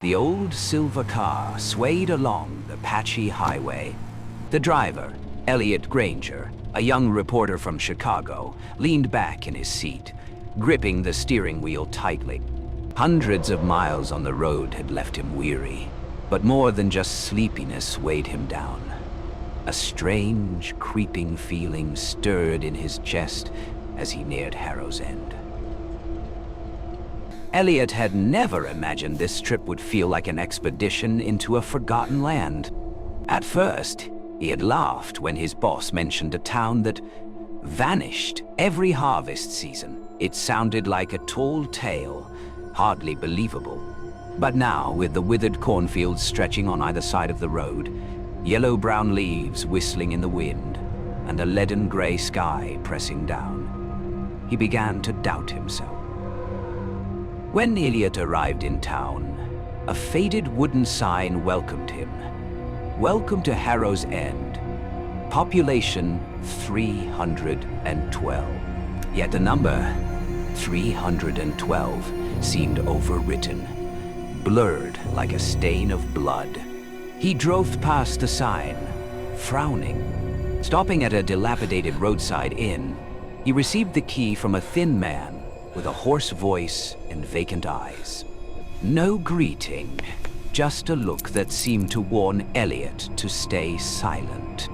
The old silver car swayed along the patchy highway. The driver, Elliot Granger, a young reporter from Chicago, leaned back in his seat, gripping the steering wheel tightly. Hundreds of miles on the road had left him weary, but more than just sleepiness weighed him down. A strange, creeping feeling stirred in his chest as he neared Harrow's End. Elliot had never imagined this trip would feel like an expedition into a forgotten land. At first, he had laughed when his boss mentioned a town that vanished every harvest season. It sounded like a tall tale, hardly believable. But now, with the withered cornfields stretching on either side of the road, yellow-brown leaves whistling in the wind, and a leaden-gray sky pressing down, he began to doubt himself. When Elliot arrived in town, a faded wooden sign welcomed him. Welcome to Harrow's End. Population 312. Yet the number 312 seemed overwritten, blurred like a stain of blood. He drove past the sign, frowning. Stopping at a dilapidated roadside inn, he received the key from a thin man with a hoarse voice and vacant eyes. No greeting, just a look that seemed to warn Elliot to stay silent.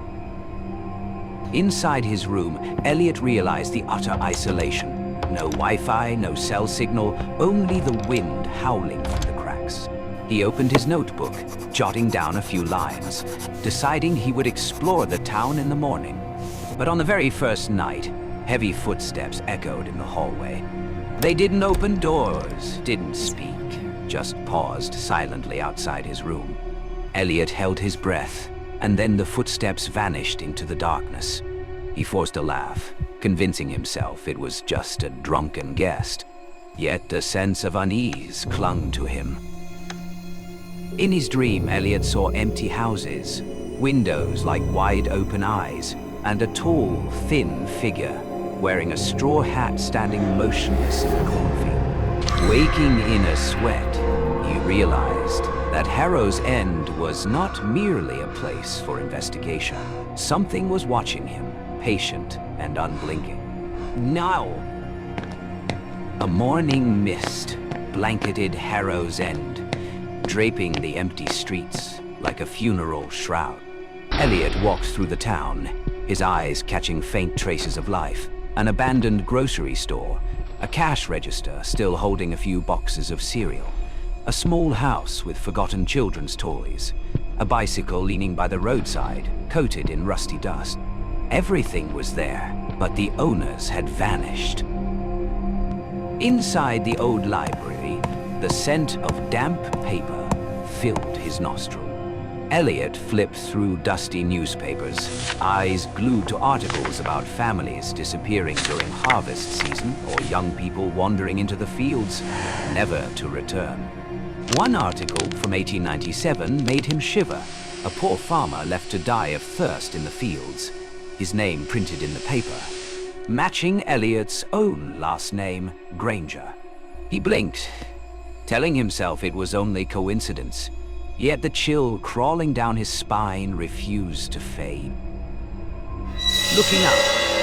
Inside his room, Elliot realized the utter isolation. No Wi-Fi, no cell signal, only the wind howling from the cracks. He opened his notebook, jotting down a few lines, deciding he would explore the town in the morning. But on the very first night, heavy footsteps echoed in the hallway. They didn't open doors, didn't speak, just paused silently outside his room. Elliot held his breath, and then the footsteps vanished into the darkness. He forced a laugh, convincing himself it was just a drunken guest. Yet a sense of unease clung to him. In his dream, Elliot saw empty houses, windows like wide open eyes, and a tall, thin figure wearing a straw hat standing motionless in the cornfield. Waking in a sweat, he realized that Harrow's End was not merely a place for investigation. Something was watching him, patient and unblinking. Now! A morning mist blanketed Harrow's End, draping the empty streets like a funeral shroud. Elliot walked through the town, his eyes catching faint traces of life. An abandoned grocery store, a cash register still holding a few boxes of cereal, a small house with forgotten children's toys, a bicycle leaning by the roadside, coated in rusty dust. Everything was there, but the owners had vanished. Inside the old library, the scent of damp paper filled his nostril. Elliot flipped through dusty newspapers, eyes glued to articles about families disappearing during harvest season or young people wandering into the fields, never to return. One article from 1897 made him shiver. A poor farmer left to die of thirst in the fields, his name printed in the paper, matching Elliot's own last name, Granger. He blinked, telling himself it was only coincidence. Yet the chill crawling down his spine refused to fade. Looking up,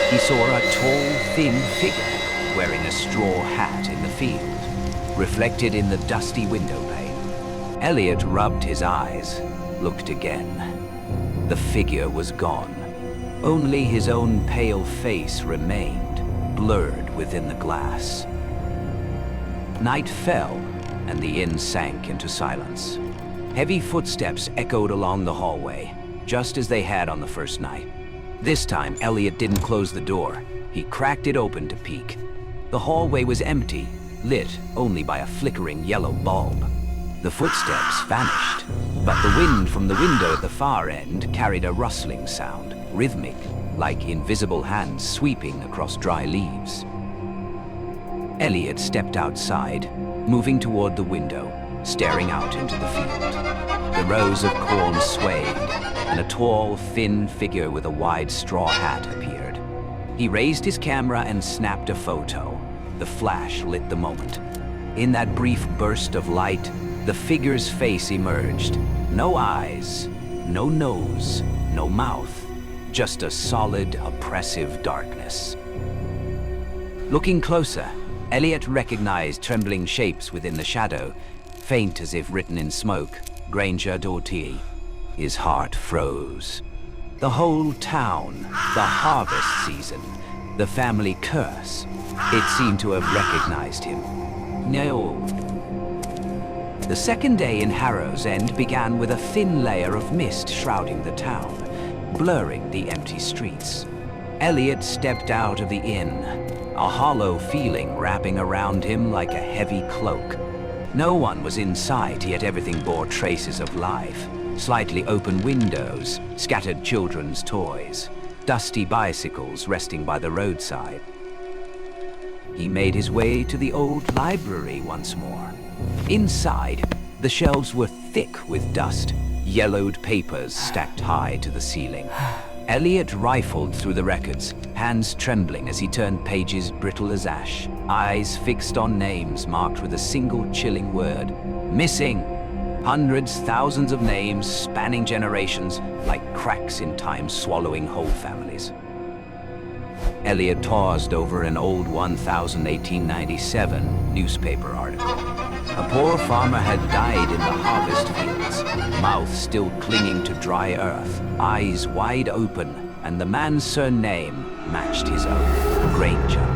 he saw a tall, thin figure wearing a straw hat in the field, reflected in the dusty window pane. Elliot rubbed his eyes, looked again. The figure was gone. Only his own pale face remained, blurred within the glass. Night fell, and the inn sank into silence. Heavy footsteps echoed along the hallway, just as they had on the first night. This time, Elliot didn't close the door. He cracked it open to peek. The hallway was empty, lit only by a flickering yellow bulb. The footsteps vanished, but the wind from the window at the far end carried a rustling sound, rhythmic, like invisible hands sweeping across dry leaves. Elliot stepped outside, moving toward the window, staring out into the field. The rows of corn swayed, and a tall, thin figure with a wide straw hat appeared. He raised his camera and snapped a photo. The flash lit the moment. In that brief burst of light, The figure's face emerged. No eyes, no nose, no mouth, just a solid, oppressive darkness. Looking closer, Elliot recognized trembling shapes within the shadow, faint as if written in smoke. Granger Doughty. His heart froze. The whole town, the harvest season, the family curse. It seemed to have recognized him. No. The second day in Harrow's End began with a thin layer of mist shrouding the town, blurring the empty streets. Elliot stepped out of the inn, a hollow feeling wrapping around him like a heavy cloak. No one was in sight, yet everything bore traces of life. Slightly open windows, scattered children's toys, dusty bicycles resting by the roadside. He made his way to the old library once more. Inside, the shelves were thick with dust, yellowed papers stacked high to the ceiling. Elliot rifled through the records, hands trembling as he turned pages brittle as ash, eyes fixed on names marked with a single chilling word. Missing! Hundreds, thousands of names spanning generations, like cracks in time swallowing whole families. Elliot paused over an old 1897 newspaper article. A poor farmer had died in the harvest fields, mouth still clinging to dry earth, eyes wide open, and the man's surname matched his own, Granger.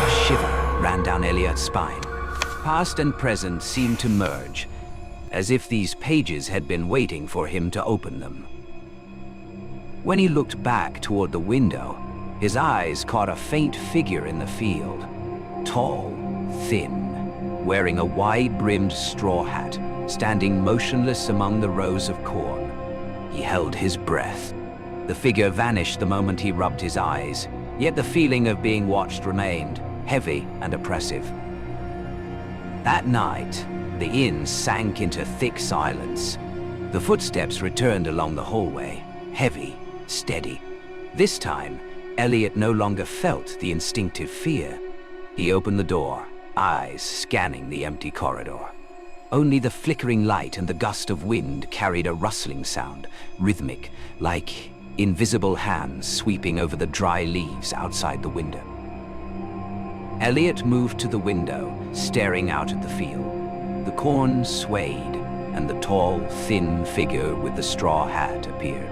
A shiver ran down Elliot's spine. Past and present seemed to merge, as if these pages had been waiting for him to open them. When he looked back toward the window, his eyes caught a faint figure in the field. Tall, thin, wearing a wide-brimmed straw hat, standing motionless among the rows of corn. He held his breath. The figure vanished the moment he rubbed his eyes, yet the feeling of being watched remained, heavy and oppressive. That night, the inn sank into thick silence. The footsteps returned along the hallway, heavy, steady. This time, Elliot no longer felt the instinctive fear. He opened the door, eyes scanning the empty corridor. Only the flickering light and the gust of wind carried a rustling sound, rhythmic, like invisible hands sweeping over the dry leaves outside the window. Elliot moved to the window, staring out at the field. The corn swayed, and the tall, thin figure with the straw hat appeared.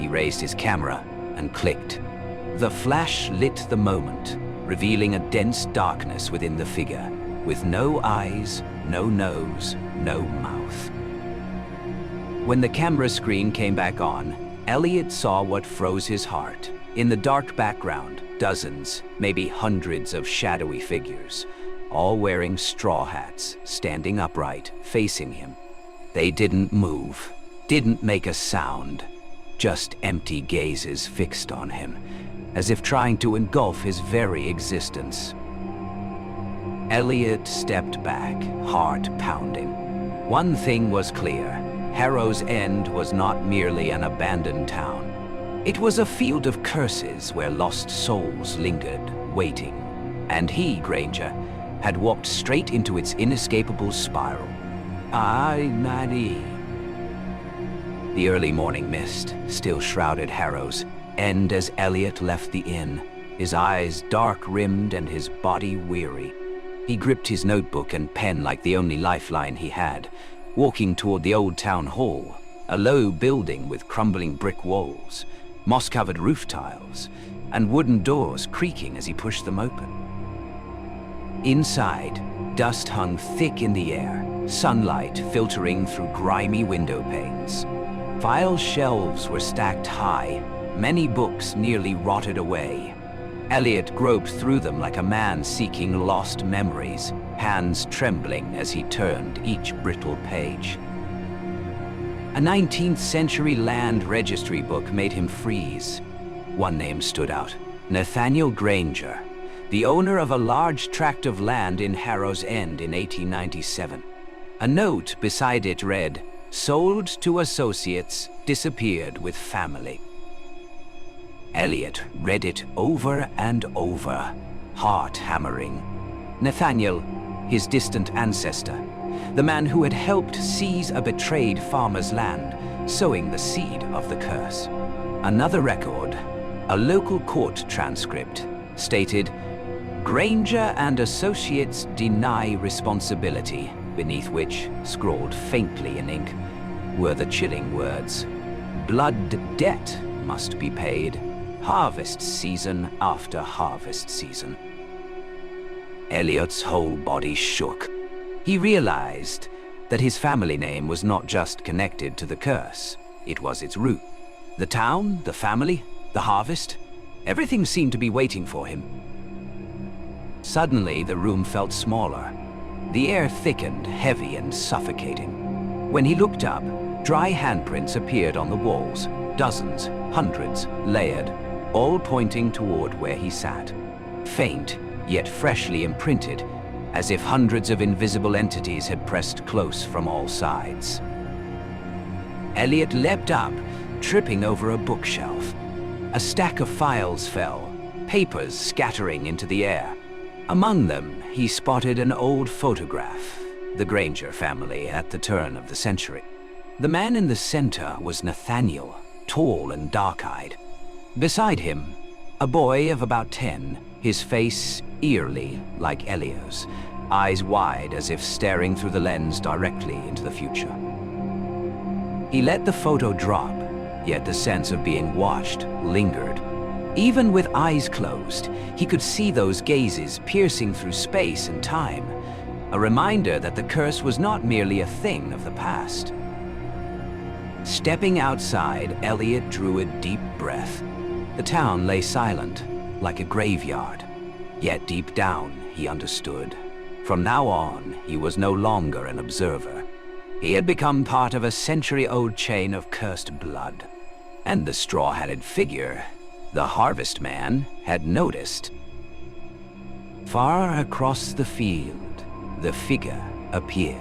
He raised his camera and clicked. The flash lit the moment, revealing a dense darkness within the figure, with no eyes, no nose, no mouth. When the camera screen came back on, Elliot saw what froze his heart. In the dark background, dozens, maybe hundreds of shadowy figures, all wearing straw hats, standing upright, facing him. They didn't move, didn't make a sound, just empty gazes fixed on him, as if trying to engulf his very existence. Elliot stepped back, heart pounding. One thing was clear: Harrow's End was not merely an abandoned town. It was a field of curses where lost souls lingered, waiting. And he, Granger, had walked straight into its inescapable spiral. Ay, Maddie. The early morning mist still shrouded Harrow's End as Elliot left the inn, his eyes dark-rimmed and his body weary. He gripped his notebook and pen like the only lifeline he had, walking toward the old town hall, a low building with crumbling brick walls, moss-covered roof tiles, and wooden doors creaking as he pushed them open. Inside, dust hung thick in the air, sunlight filtering through grimy window panes. File shelves were stacked high, many books nearly rotted away. Elliot groped through them like a man seeking lost memories, hands trembling as he turned each brittle page. A 19th century land registry book made him freeze. One name stood out: Nathaniel Granger, the owner of a large tract of land in Harrow's End in 1897. A note beside it read, "Sold to associates, disappeared with family." Elliot read it over and over, heart hammering. Nathaniel, his distant ancestor, the man who had helped seize a betrayed farmer's land, sowing the seed of the curse. Another record, a local court transcript, stated, "Granger and Associates deny responsibility," beneath which, scrawled faintly in ink, were the chilling words, "Blood debt must be paid, harvest season after harvest season." Elliot's whole body shook. He realized that his family name was not just connected to the curse, it was its root. The town, the family, the harvest, everything seemed to be waiting for him. Suddenly, the room felt smaller. The air thickened, heavy and suffocating. When he looked up, dry handprints appeared on the walls, dozens, hundreds, layered, all pointing toward where he sat. Faint, yet freshly imprinted, as if hundreds of invisible entities had pressed close from all sides. Elliot leapt up, tripping over a bookshelf. A stack of files fell, papers scattering into the air. Among them, he spotted an old photograph, the Granger family at the turn of the century. The man in the center was Nathaniel, tall and dark-eyed. Beside him, a boy of about 10, his face eerily like Elio's, eyes wide as if staring through the lens directly into the future. He let the photo drop, yet the sense of being watched lingered. Even with eyes closed, he could see those gazes piercing through space and time, a reminder that the curse was not merely a thing of the past. Stepping outside, Elliot drew a deep breath. The town lay silent, like a graveyard. Yet deep down, he understood. From now on, he was no longer an observer. He had become part of a century-old chain of cursed blood. And the straw-hatted figure, the harvest man, had noticed. Far across the field, the figure appeared.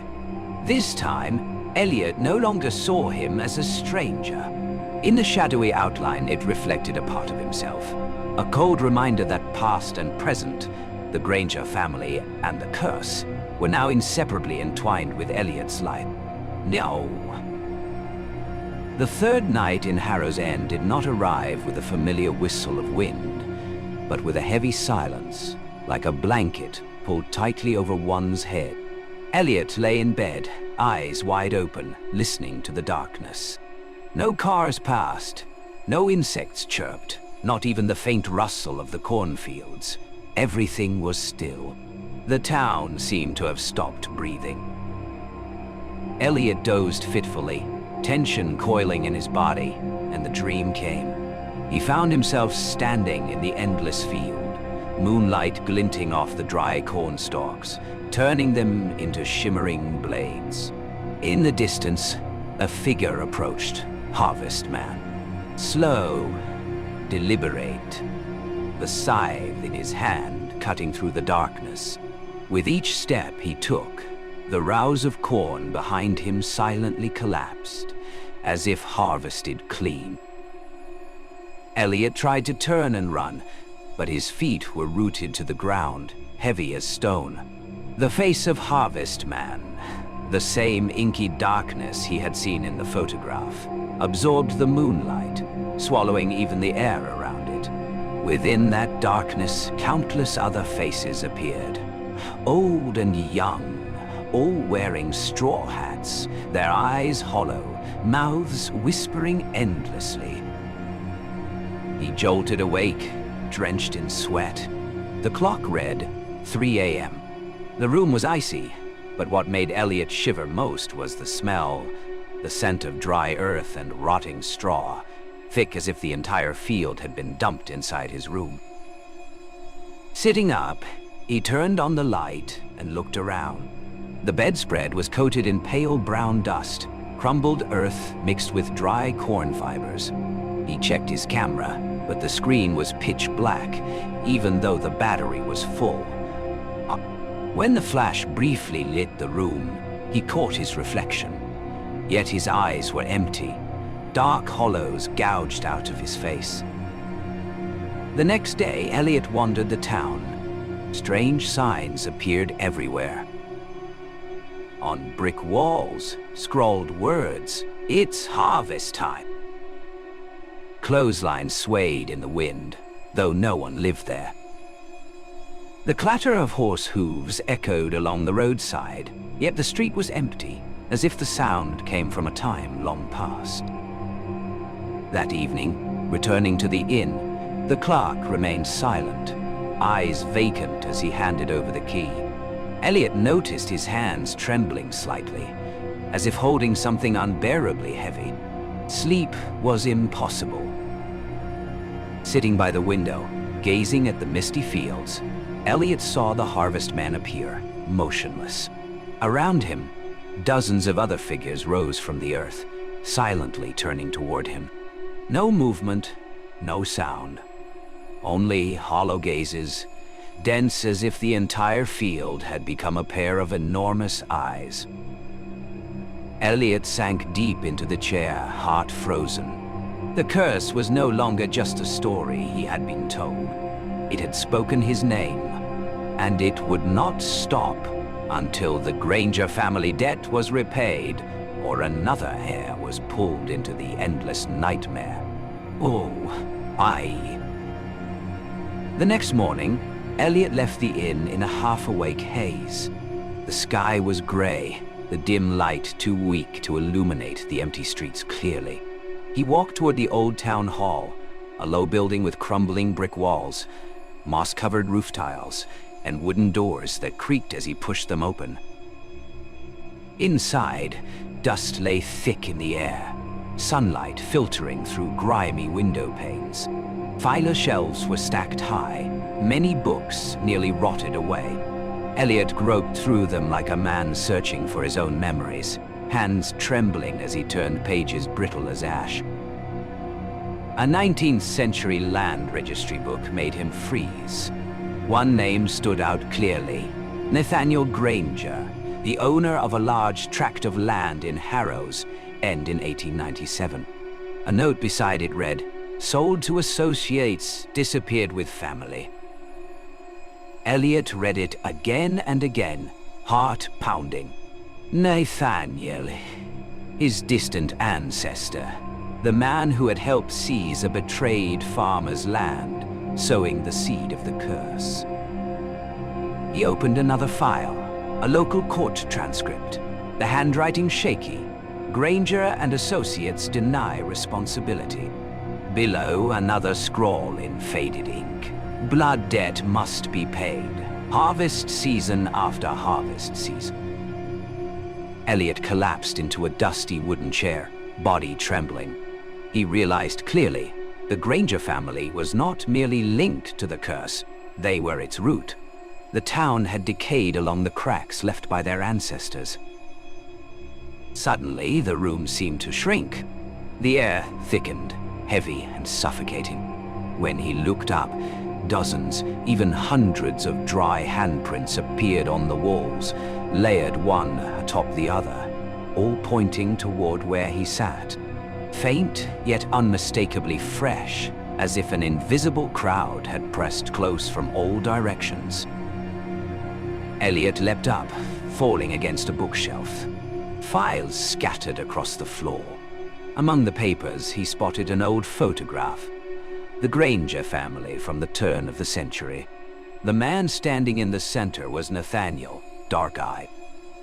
This time, Elliot no longer saw him as a stranger. In the shadowy outline, it reflected a part of himself. A cold reminder that past and present, the Granger family and the curse, were now inseparably entwined with Elliot's life. No. The third night in Harrow's End did not arrive with a familiar whistle of wind, but with a heavy silence, like a blanket pulled tightly over one's head. Elliot lay in bed, eyes wide open, listening to the darkness. No cars passed, no insects chirped, not even the faint rustle of the cornfields. Everything was still. The town seemed to have stopped breathing. Elliot dozed fitfully, tension coiling in his body, and the dream came. He found himself standing in the endless field, moonlight glinting off the dry corn stalks, turning them into shimmering blades. In the distance, a figure approached, Harvest Man. Slow, deliberate, the scythe in his hand cutting through the darkness. With each step he took, the rows of corn behind him silently collapsed, as if harvested clean. Elliot tried to turn and run, but his feet were rooted to the ground, heavy as stone. The face of Harvest Man, the same inky darkness he had seen in the photograph, absorbed the moonlight, swallowing even the air around it. Within that darkness, countless other faces appeared, old and young, all wearing straw hats, their eyes hollow, mouths whispering endlessly. He jolted awake, drenched in sweat. The clock read 3 a.m. The room was icy, but what made Elliot shiver most was the smell, the scent of dry earth and rotting straw, thick as if the entire field had been dumped inside his room. Sitting up, he turned on the light and looked around. The bedspread was coated in pale brown dust, crumbled earth mixed with dry corn fibers. He checked his camera, but the screen was pitch black, even though the battery was full. When the flash briefly lit the room, he caught his reflection. Yet his eyes were empty, dark hollows gouged out of his face. The next day, Elliot wandered the town. Strange signs appeared everywhere. On brick walls, scrawled words, "It's harvest time." Clotheslines swayed in the wind, though no one lived there. The clatter of horse hooves echoed along the roadside, yet the street was empty, as if the sound came from a time long past. That evening, returning to the inn, the clerk remained silent, eyes vacant as he handed over the key. Elliot noticed his hands trembling slightly, as if holding something unbearably heavy. Sleep was impossible. Sitting by the window, gazing at the misty fields, Elliot saw the harvestman appear, motionless. Around him, dozens of other figures rose from the earth, silently turning toward him. No movement, no sound. Only hollow gazes, dense as if the entire field had become a pair of enormous eyes. Elliot sank deep into the chair, heart frozen. The curse was no longer just a story he had been told. It had spoken his name, and it would not stop until the Granger family debt was repaid or another heir was pulled into the endless nightmare. Oh, aye. The next morning, Elliot left the inn in a half-awake haze. The sky was gray, the dim light too weak to illuminate the empty streets clearly. He walked toward the old town hall, a low building with crumbling brick walls, moss-covered roof tiles, and wooden doors that creaked as he pushed them open. Inside, dust lay thick in the air, sunlight filtering through grimy window panes. Filer shelves were stacked high, many books nearly rotted away. Elliot groped through them like a man searching for his own memories, hands trembling as he turned pages brittle as ash. A 19th century land registry book made him freeze. One name stood out clearly: Nathaniel Granger, the owner of a large tract of land in Harrow's End in 1897. A note beside it read, "Sold to associates, disappeared with family." Elliot read it again and again, heart pounding. Nathaniel, his distant ancestor, the man who had helped seize a betrayed farmer's land, sowing the seed of the curse. He opened another file, a local court transcript, the handwriting shaky. Granger and associates deny responsibility. Below, another scrawl in faded ink. Blood debt must be paid. Harvest season after harvest season. Elliot collapsed into a dusty wooden chair, body trembling. He realized clearly, the Granger family was not merely linked to the curse, they were its root. The town had decayed along the cracks left by their ancestors. Suddenly, the room seemed to shrink. The air thickened, heavy and suffocating. When he looked up, dozens, even hundreds of dry handprints appeared on the walls, layered one atop the other, all pointing toward where he sat. Faint, yet unmistakably fresh, as if an invisible crowd had pressed close from all directions. Elliot leapt up, falling against a bookshelf. Files scattered across the floor. Among the papers, he spotted an old photograph. The Granger family from the turn of the century. The man standing in the center was Nathaniel, dark-eyed.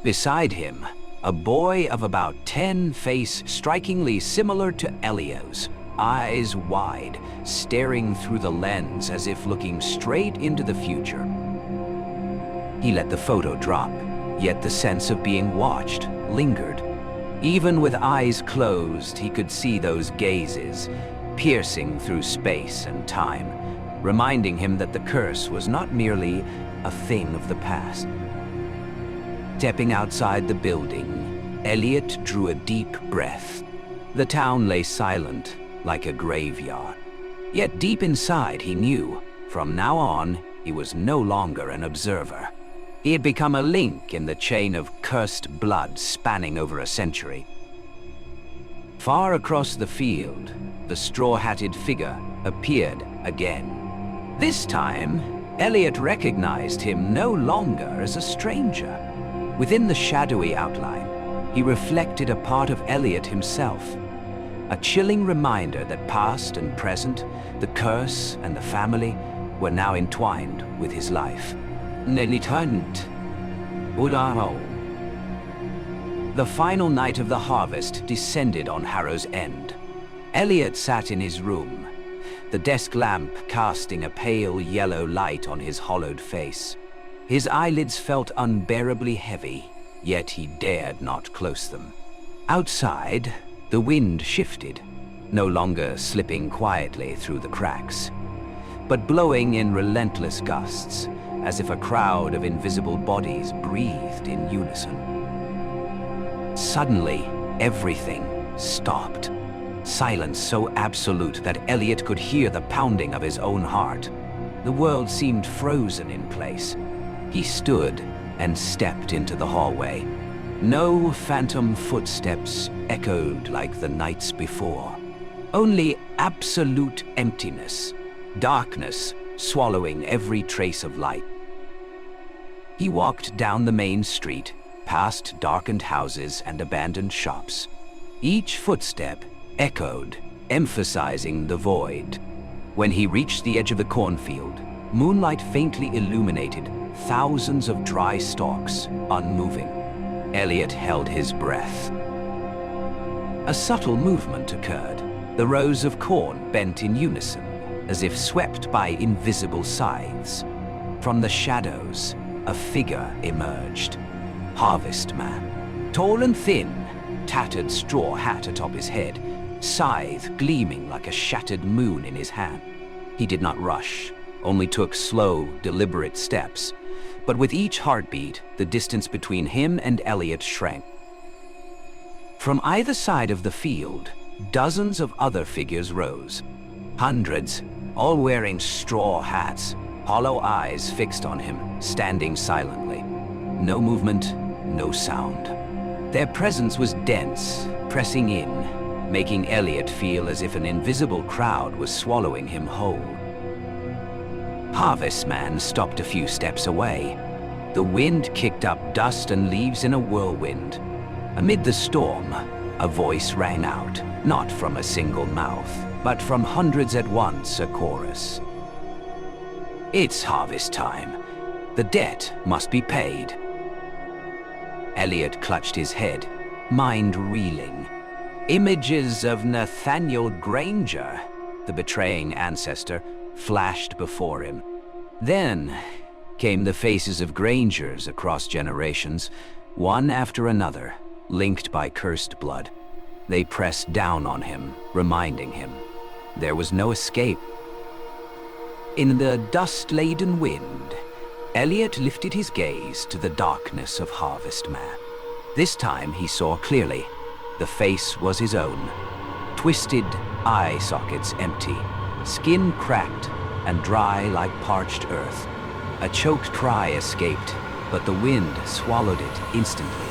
Beside him, a boy of about 10, face strikingly similar to Elio's, eyes wide, staring through the lens as if looking straight into the future. He let the photo drop, yet the sense of being watched lingered. Even with eyes closed, he could see those gazes, piercing through space and time, reminding him that the curse was not merely a thing of the past. Stepping outside the building, Elliot drew a deep breath. The town lay silent, like a graveyard. Yet deep inside he knew, from now on, he was no longer an observer. He had become a link in the chain of cursed blood spanning over a century. Far across the field, the straw-hatted figure appeared again. This time, Elliot recognized him no longer as a stranger. Within the shadowy outline, he reflected a part of Elliot himself. A chilling reminder that past and present, the curse and the family, were now entwined with his life. Nelitant. Udaro. The final night of the harvest descended on Harrow's End. Elliot sat in his room, the desk lamp casting a pale yellow light on his hollowed face. His eyelids felt unbearably heavy, yet he dared not close them. Outside, the wind shifted, no longer slipping quietly through the cracks, but blowing in relentless gusts, as if a crowd of invisible bodies breathed in unison. Suddenly, everything stopped. Silence so absolute that Elliot could hear the pounding of his own heart. The world seemed frozen in place. He stood and stepped into the hallway. No phantom footsteps echoed like the nights before. Only absolute emptiness, darkness swallowing every trace of light. He walked down the main street, past darkened houses and abandoned shops. Each footstep echoed, emphasizing the void. When he reached the edge of the cornfield, moonlight faintly illuminated thousands of dry stalks, unmoving. Elliot held his breath. A subtle movement occurred. The rows of corn bent in unison, as if swept by invisible scythes. From the shadows, a figure emerged. Harvest Man. Tall and thin, tattered straw hat atop his head, scythe gleaming like a shattered moon in his hand. He did not rush, only took slow, deliberate steps. But with each heartbeat, the distance between him and Elliot shrank. From either side of the field, dozens of other figures rose. Hundreds, all wearing straw hats, hollow eyes fixed on him, standing silently. No movement, no sound. Their presence was dense, pressing in, making Elliot feel as if an invisible crowd was swallowing him whole. Harvest Man stopped a few steps away. The wind kicked up dust and leaves in a whirlwind. Amid the storm, a voice rang out, not from a single mouth, but from hundreds at once, a chorus. It's harvest time. The debt must be paid. Elliot clutched his head, mind reeling. Images of Nathaniel Granger, the betraying ancestor, flashed before him. Then came the faces of Grangers across generations, one after another, linked by cursed blood. They pressed down on him, reminding him there was no escape. In the dust-laden wind, Elliot lifted his gaze to the darkness of Harvest Man. This time he saw clearly. The face was his own. Twisted eye sockets empty, skin cracked and dry like parched earth. A choked cry escaped, but the wind swallowed it instantly.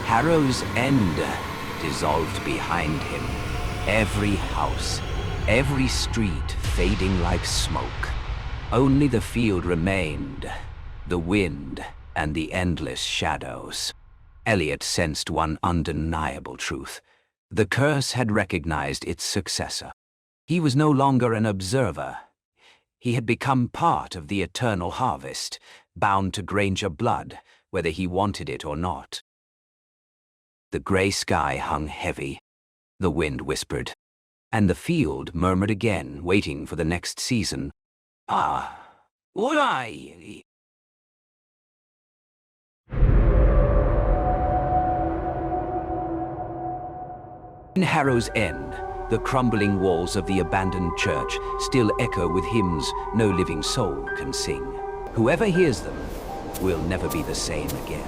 Harrow's End dissolved behind him. Every house, every street fading like smoke. Only the field remained, the wind and the endless shadows. Elliot sensed one undeniable truth. The curse had recognized its successor. He was no longer an observer. He had become part of the eternal harvest, bound to Granger blood, whether he wanted it or not. The gray sky hung heavy. The wind whispered, and the field murmured again, waiting for the next season. Ah, what I... In Harrow's End, the crumbling walls of the abandoned church still echo with hymns no living soul can sing. Whoever hears them will never be the same again.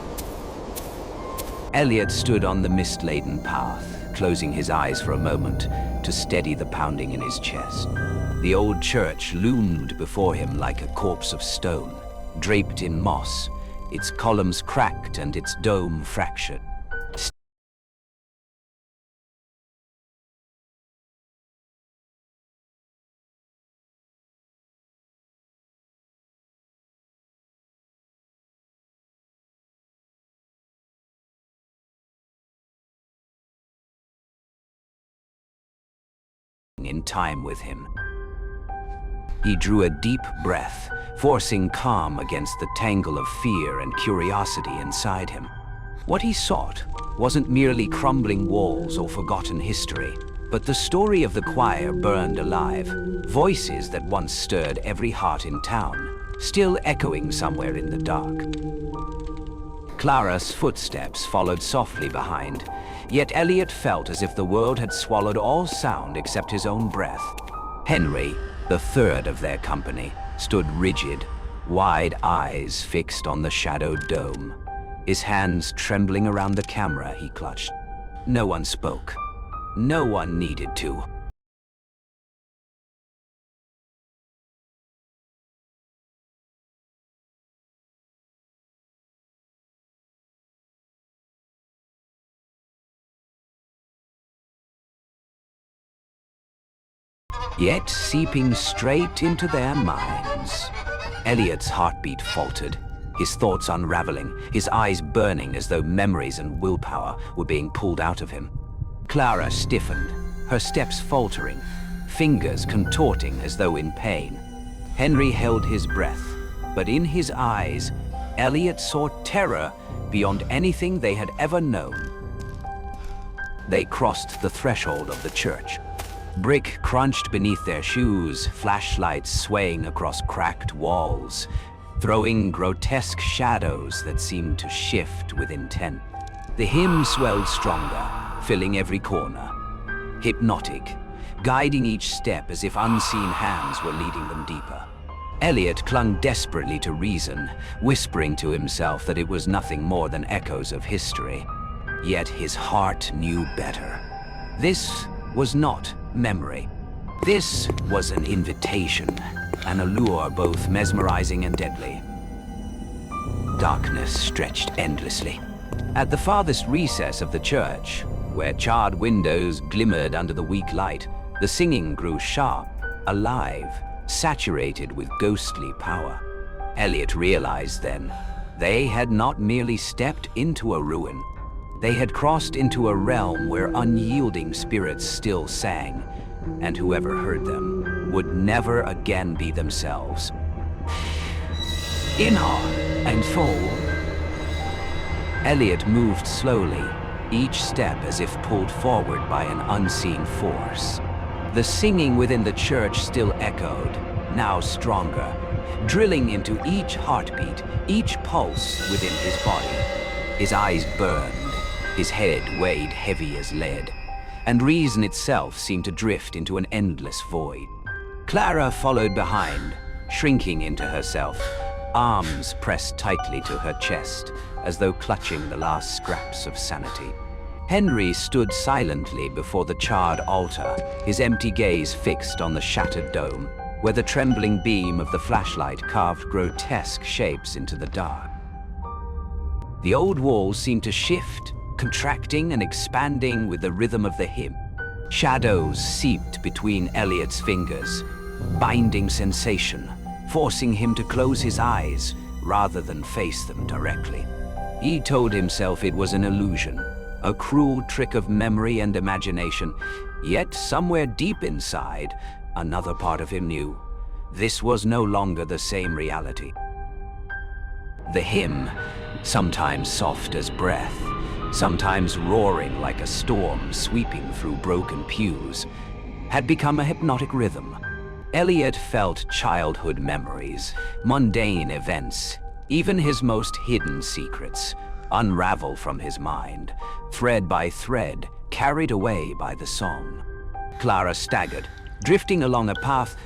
Elliot stood on the mist-laden path, closing his eyes for a moment to steady the pounding in his chest. The old church loomed before him like a corpse of stone, draped in moss, its columns cracked and its dome fractured. in time with him. He drew a deep breath, forcing calm against the tangle of fear and curiosity inside him. What he sought wasn't merely crumbling walls or forgotten history, but the story of the choir burned alive, voices that once stirred every heart in town, still echoing somewhere in the dark. Clara's footsteps followed softly behind, yet Elliot felt as if the world had swallowed all sound except his own breath. Henry, the third of their company, stood rigid, wide eyes fixed on the shadowed dome, his hands trembling around the camera he clutched. No one spoke. No one needed to. Yet seeping straight into their minds. Elliot's heartbeat faltered, his thoughts unraveling, his eyes burning as though memories and willpower were being pulled out of him. Clara stiffened, her steps faltering, fingers contorting as though in pain. Henry held his breath, but in his eyes, Elliot saw terror beyond anything they had ever known. They crossed the threshold of the church. Brick crunched beneath their shoes, flashlights swaying across cracked walls, throwing grotesque shadows that seemed to shift with intent. The hymn swelled stronger, filling every corner, hypnotic, guiding each step as if unseen hands were leading them deeper. Elliot clung desperately to reason, whispering to himself that it was nothing more than echoes of history. Yet his heart knew better. This was not memory. This was an invitation, an allure both mesmerizing and deadly. Darkness stretched endlessly. At the farthest recess of the church, where charred windows glimmered under the weak light, the singing grew sharp, alive, saturated with ghostly power. Elliot realized then, they had not merely stepped into a ruin. They had crossed into a realm where unyielding spirits still sang, and whoever heard them would never again be themselves. Inhale and fold. Elliot moved slowly, each step as if pulled forward by an unseen force. The singing within the church still echoed, now stronger, drilling into each heartbeat, each pulse within his body. His eyes burned, his head weighed heavy as lead, and reason itself seemed to drift into an endless void. Clara followed behind, shrinking into herself, arms pressed tightly to her chest, as though clutching the last scraps of sanity. Henry stood silently before the charred altar, his empty gaze fixed on the shattered dome, where the trembling beam of the flashlight carved grotesque shapes into the dark. The old walls seemed to shift, contracting and expanding with the rhythm of the hymn. Shadows seeped between Elliot's fingers, binding sensation, forcing him to close his eyes rather than face them directly. He told himself it was an illusion, a cruel trick of memory and imagination, yet somewhere deep inside, another part of him knew this was no longer the same reality. The hymn, sometimes soft as breath, sometimes roaring like a storm sweeping through broken pews, had become a hypnotic rhythm. Elliot felt childhood memories, mundane events, even his most hidden secrets, unravel from his mind, thread by thread, carried away by the song. Clara staggered, drifting along a path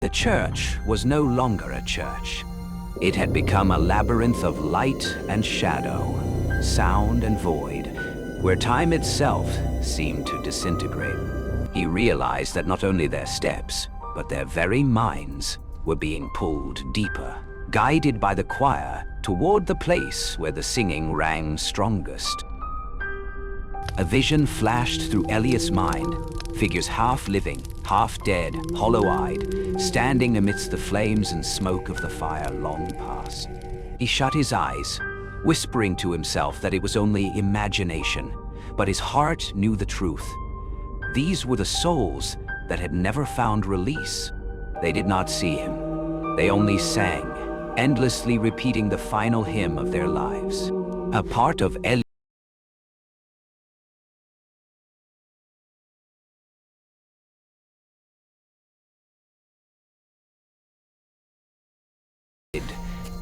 The church was no longer a church. It had become a labyrinth of light and shadow, sound and void, where time itself seemed to disintegrate. He realized that not only their steps, but their very minds were being pulled deeper, guided by the choir toward the place where the singing rang strongest. A vision flashed through Elliot's mind, figures half living, half dead, hollow-eyed, standing amidst the flames and smoke of the fire long past. He shut his eyes, whispering to himself that it was only imagination, but his heart knew the truth. These were the souls that had never found release. They did not see him. They only sang, endlessly repeating the final hymn of their lives. A part of Elliot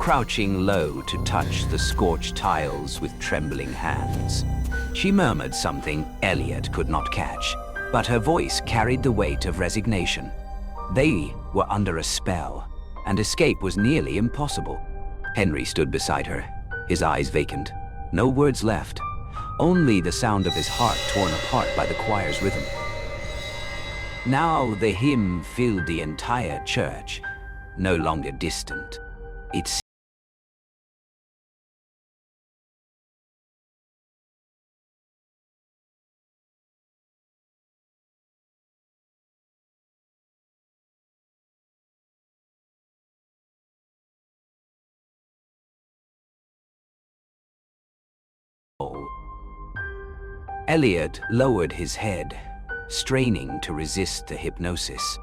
crouching low to touch the scorched tiles with trembling hands. She murmured something Elliot could not catch, but her voice carried the weight of resignation. They were under a spell, and escape was nearly impossible. Henry stood beside her, his eyes vacant. No words left, only the sound of his heart torn apart by the choir's rhythm. Now the hymn filled the entire church, no longer distant. It Elliot lowered his head, straining to resist the hypnosis.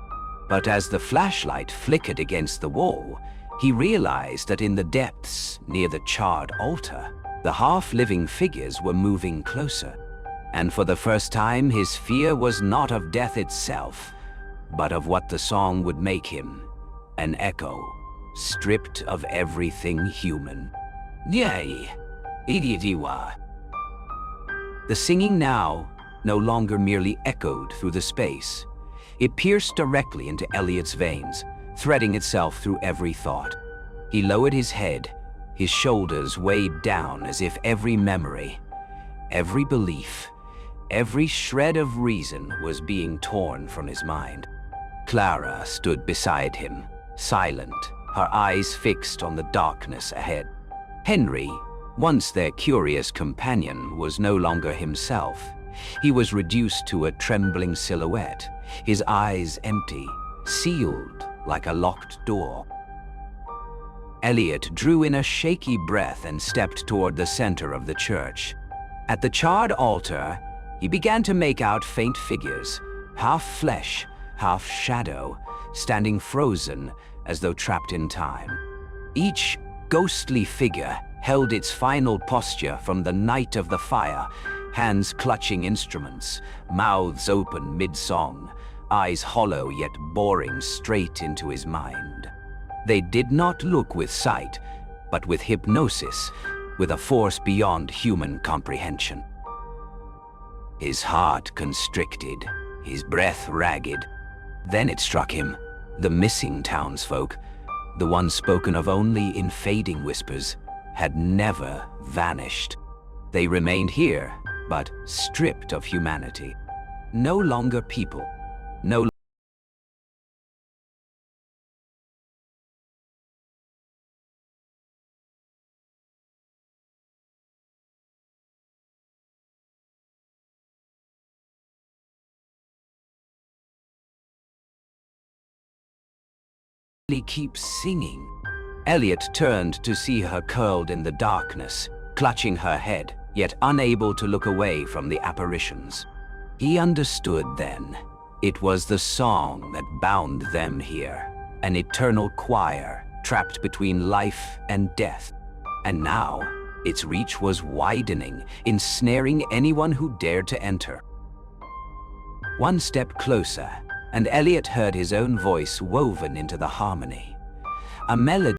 But as the flashlight flickered against the wall, he realized that in the depths near the charred altar, the half-living figures were moving closer. And for the first time, his fear was not of death itself, but of what the song would make him, an echo, stripped of everything human. Yea, idiotiwa. The singing now no longer merely echoed through the space. It pierced directly into Elliot's veins, threading itself through every thought. He lowered his head, his shoulders weighed down as if every memory, every belief, every shred of reason was being torn from his mind. Clara stood beside him, silent, her eyes fixed on the darkness ahead. Henry, once their curious companion, was no longer himself. He was reduced to a trembling silhouette, his eyes empty, sealed like a locked door. Elliot drew in a shaky breath and stepped toward the center of the church. At the charred altar, he began to make out faint figures, half flesh, half shadow, standing frozen as though trapped in time. Each ghostly figure held its final posture from the night of the fire, hands clutching instruments, mouths open mid-song, eyes hollow yet boring straight into his mind. They did not look with sight, but with hypnosis, with a force beyond human comprehension. His heart constricted, his breath ragged. Then it struck him, the missing townsfolk, the ones spoken of only in fading whispers, had never vanished. They remained here, but stripped of humanity. No longer people, no keeps singing. Elliot turned to see her curled in the darkness, clutching her head, yet unable to look away from the apparitions. He understood then. It was the song that bound them here, an eternal choir trapped between life and death. And now, its reach was widening, ensnaring anyone who dared to enter. One step closer, and Elliot heard his own voice woven into the harmony. A melody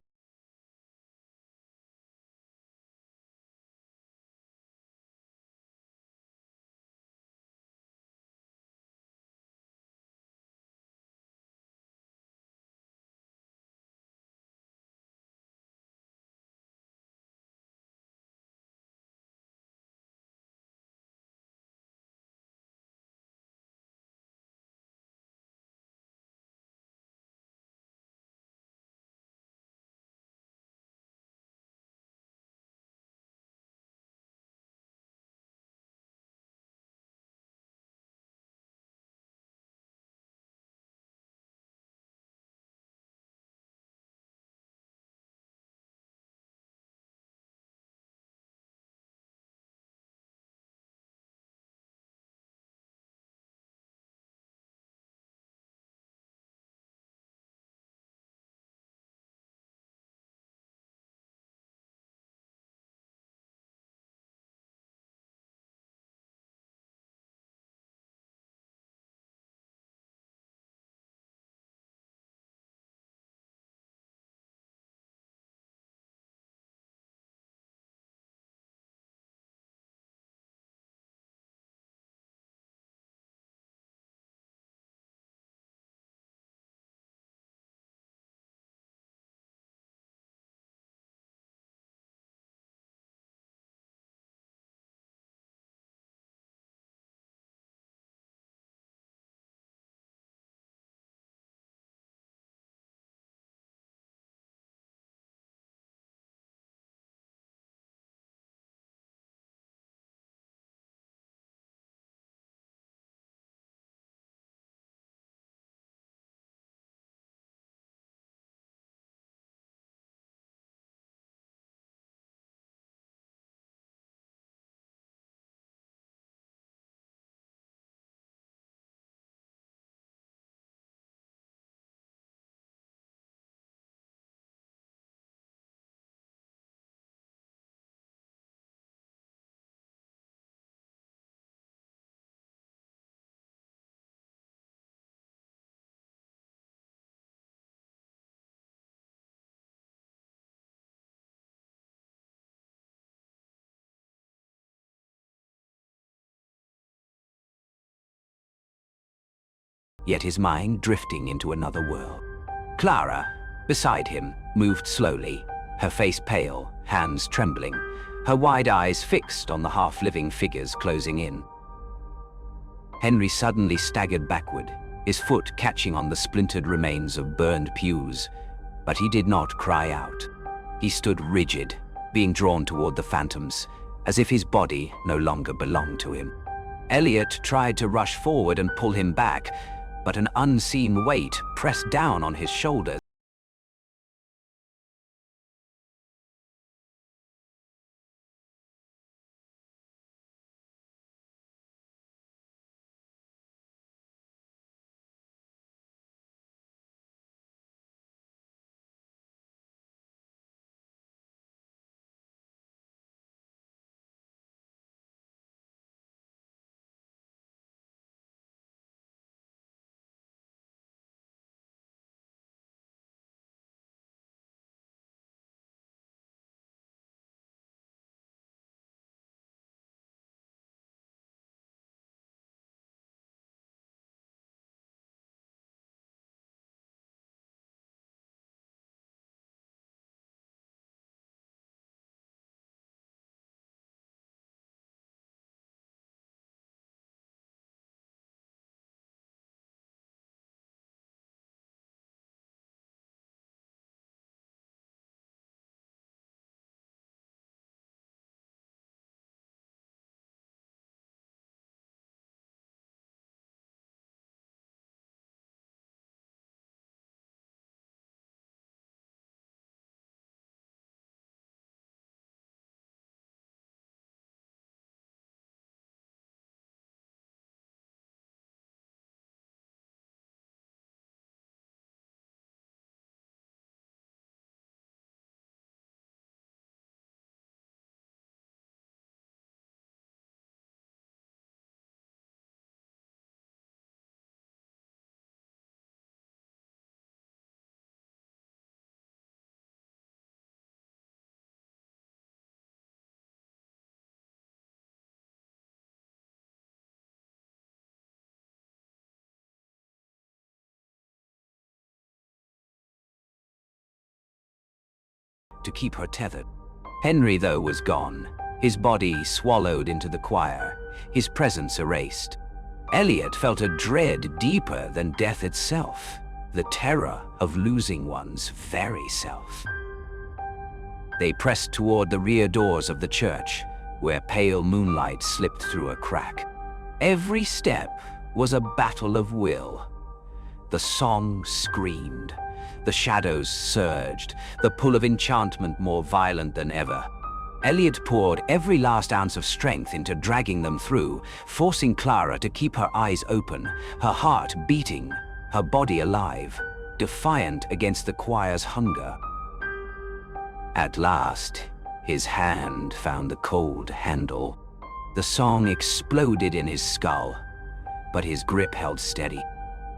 yet his mind drifting into another world. Clara, beside him, moved slowly, her face pale, hands trembling, her wide eyes fixed on the half-living figures closing in. Henry suddenly staggered backward, his foot catching on the splintered remains of burned pews, but he did not cry out. He stood rigid, being drawn toward the phantoms, as if his body no longer belonged to him. Elliot tried to rush forward and pull him back, but an unseen weight pressed down on his shoulders. To keep her tethered. Henry, though, was gone, his body swallowed into the choir, his presence erased. Elliot felt a dread deeper than death itself, the terror of losing one's very self. They pressed toward the rear doors of the church, where pale moonlight slipped through a crack. Every step was a battle of will. The song screamed. The shadows surged, the pull of enchantment more violent than ever. Elliot poured every last ounce of strength into dragging them through, forcing Clara to keep her eyes open, her heart beating, her body alive, defiant against the choir's hunger. At last, his hand found the cold handle. The song exploded in his skull, but his grip held steady.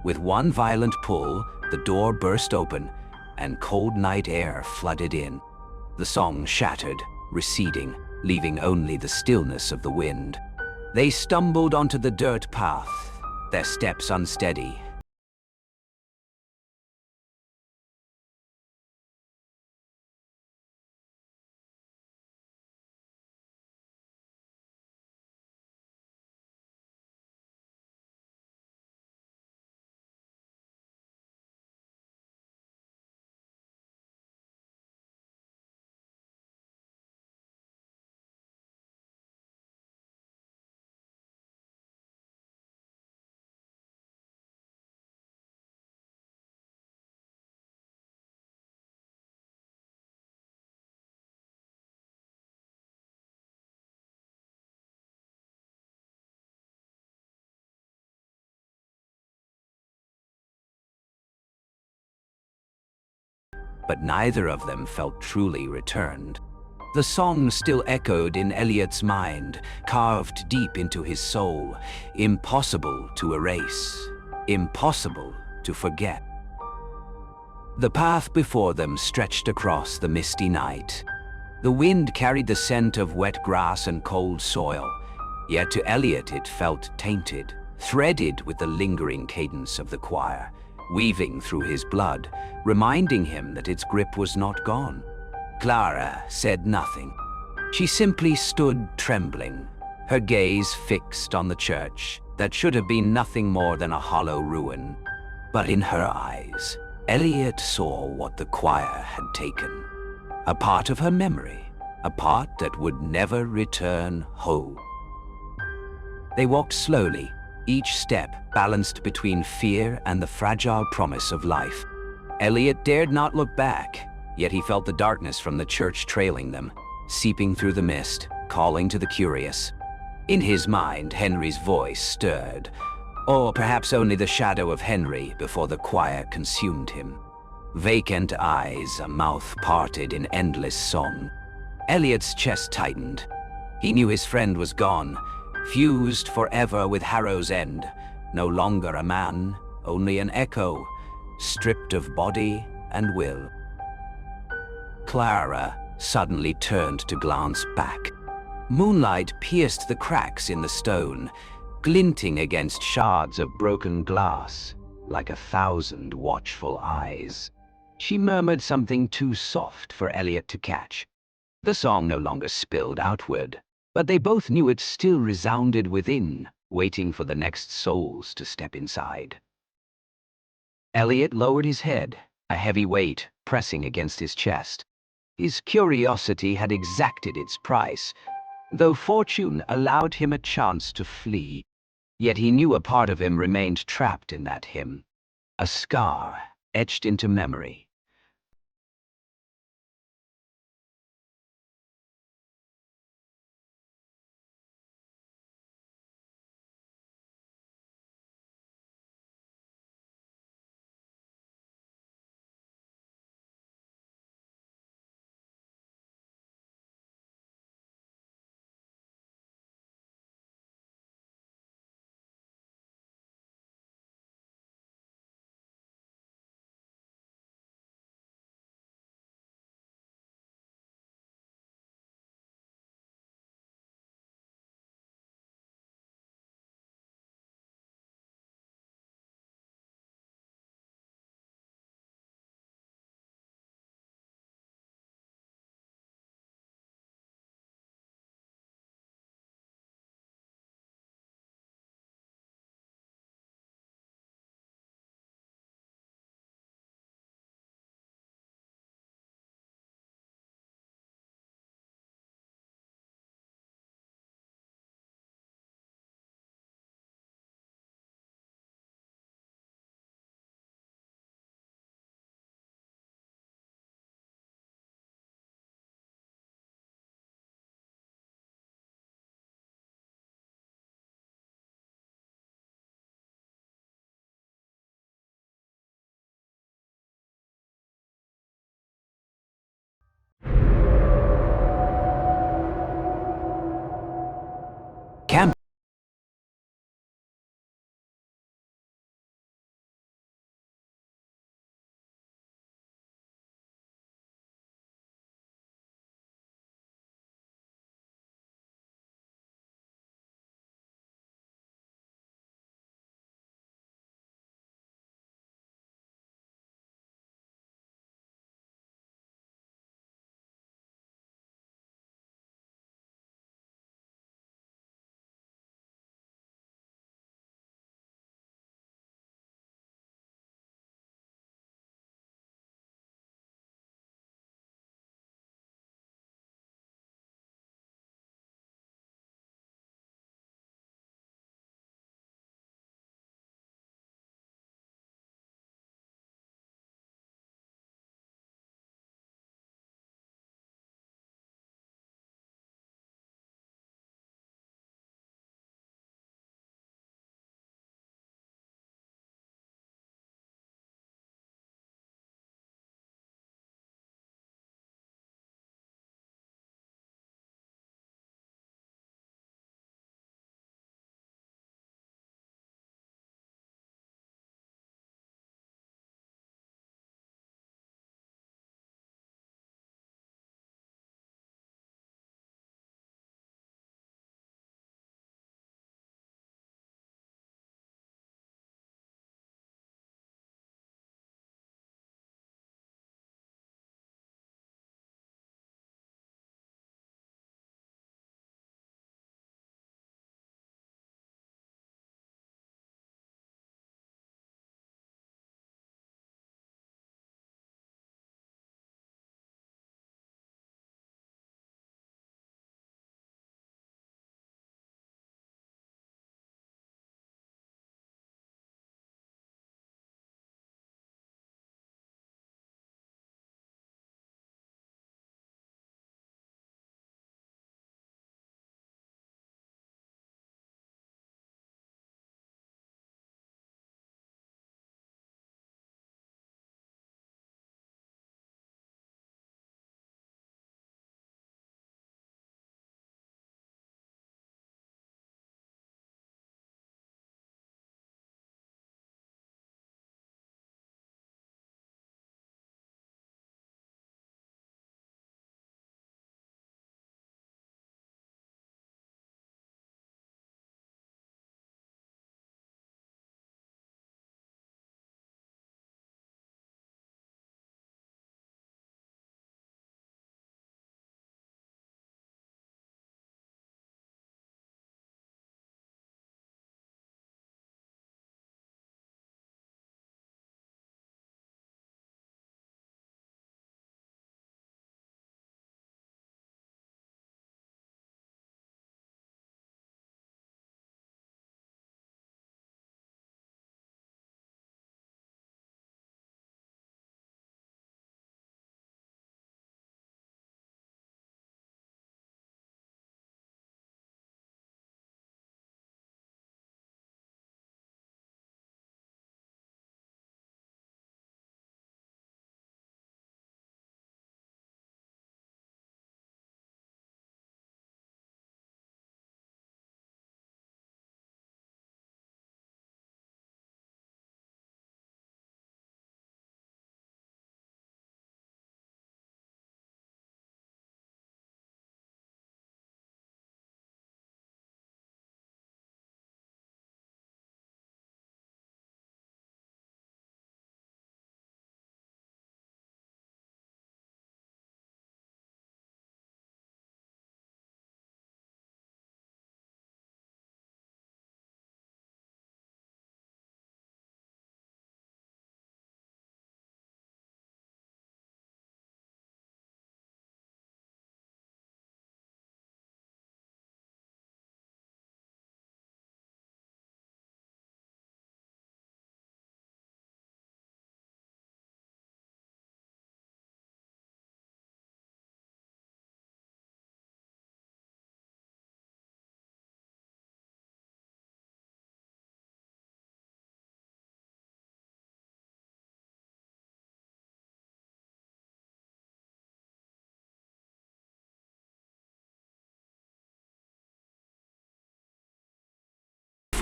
With one violent pull, the door burst open, and cold night air flooded in. The song shattered, receding, leaving only the stillness of the wind. They stumbled onto the dirt path, their steps unsteady. But neither of them felt truly returned. The song still echoed in Elliot's mind, carved deep into his soul, impossible to erase, impossible to forget. The path before them stretched across the misty night. The wind carried the scent of wet grass and cold soil, yet to Elliot it felt tainted, threaded with the lingering cadence of the choir, weaving through his blood, reminding him that its grip was not gone. Clara said nothing. She simply stood trembling, her gaze fixed on the church that should have been nothing more than a hollow ruin. But in her eyes, Elliot saw what the choir had taken. A part of her memory, a part that would never return whole. They walked slowly, each step balanced between fear and the fragile promise of life. Elliot dared not look back, yet he felt the darkness from the church trailing them, seeping through the mist, calling to the curious. In his mind, Henry's voice stirred, or perhaps only the shadow of Henry before the choir consumed him. Vacant eyes, a mouth parted in endless song. Elliot's chest tightened. He knew his friend was gone, fused forever with Harrow's End, no longer a man, only an echo, stripped of body and will. Clara suddenly turned to glance back. Moonlight pierced the cracks in the stone, glinting against shards of broken glass, like 1,000 watchful eyes. She murmured something too soft for Elliot to catch. The song no longer spilled outward, but they both knew it still resounded within, waiting for the next souls to step inside. Elliot lowered his head, a heavy weight pressing against his chest. His curiosity had exacted its price, though fortune allowed him a chance to flee. Yet he knew a part of him remained trapped in that hymn, a scar etched into memory.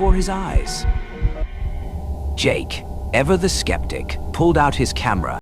before his eyes. Jake, ever the skeptic, pulled out his camera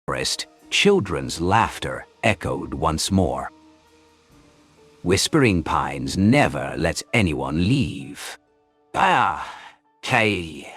forest, children's laughter echoed once more. Whispering Pines never lets anyone leave. Ah, Kay,